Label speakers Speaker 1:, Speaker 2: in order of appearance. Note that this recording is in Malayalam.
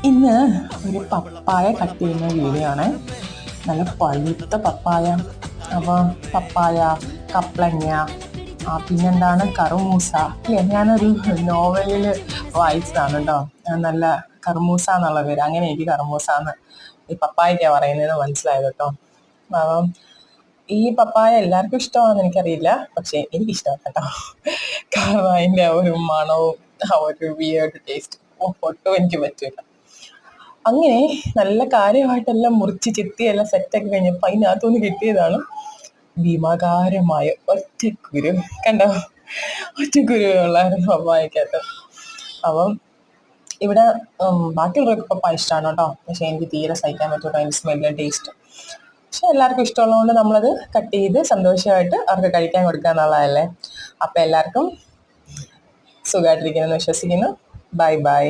Speaker 1: ഇന്ന് ഒരു പപ്പായ കട്ട് ചെയ്യുന്ന വീഡിയോ ആണ്. നല്ല പഴുത്ത പപ്പായ. അപ്പോൾ പപ്പായ, കപ്ലങ്ങ, പിന്നെന്താണ് കറുമൂസ. അല്ലേ, ഞാനൊരു നോവലിൽ വായിച്ചതാണ് കേട്ടോ. നല്ല കറുമൂസ എന്നുള്ള പേര്. അങ്ങനെ എനിക്ക് കറുമൂസ എന്ന് ഈ പപ്പായക്കാണ് പറയുന്നത് മനസ്സിലായത് കേട്ടോ. അപ്പം ഈ പപ്പായ എല്ലാവർക്കും ഇഷ്ടമാണെന്ന് എനിക്കറിയില്ല, പക്ഷെ എനിക്കിഷ്ടമാണ് കേട്ടോ. കാരണം അതിൻ്റെ ആ ഒരു മണവും ആ ഒരു വിയേർഡ് ടേസ്റ്റ് ഒട്ടും എനിക്ക് പറ്റില്ല. അങ്ങനെ നല്ല കാര്യമായിട്ടെല്ലാം മുറിച്ച് ചെത്തിയെല്ലാം സെറ്റാക്കി കഴിഞ്ഞപ്പോൾ അതിനകത്തുനിന്ന് കിട്ടിയതാണ് ഭീമാകാരമായ ഒറ്റക്കുരു. കണ്ടോ, ഒറ്റക്കുരു ഉള്ളായിരുന്നു പപ്പായക്കകത്ത്. അപ്പം ഇവിടെ ബാക്കിയുള്ളവർക്ക് പപ്പായ ഇഷ്ടമാണ് കേട്ടോ, പക്ഷെ എനിക്ക് തീരെ സഹിക്കാൻ പറ്റൂട്ടോ അതിൻ്റെ സ്മെല്ലും ടേസ്റ്റ്. പക്ഷെ എല്ലാവർക്കും ഇഷ്ടമുള്ളതുകൊണ്ട് നമ്മളത് കട്ട് ചെയ്ത് സന്തോഷമായിട്ട് അവർക്ക് കഴിക്കാൻ കൊടുക്കുക എന്നുള്ളതല്ലേ. അപ്പം എല്ലാവർക്കും സുഖമായിട്ടിരിക്കുമെന്ന് വിശ്വസിക്കുന്നു. Bye bye.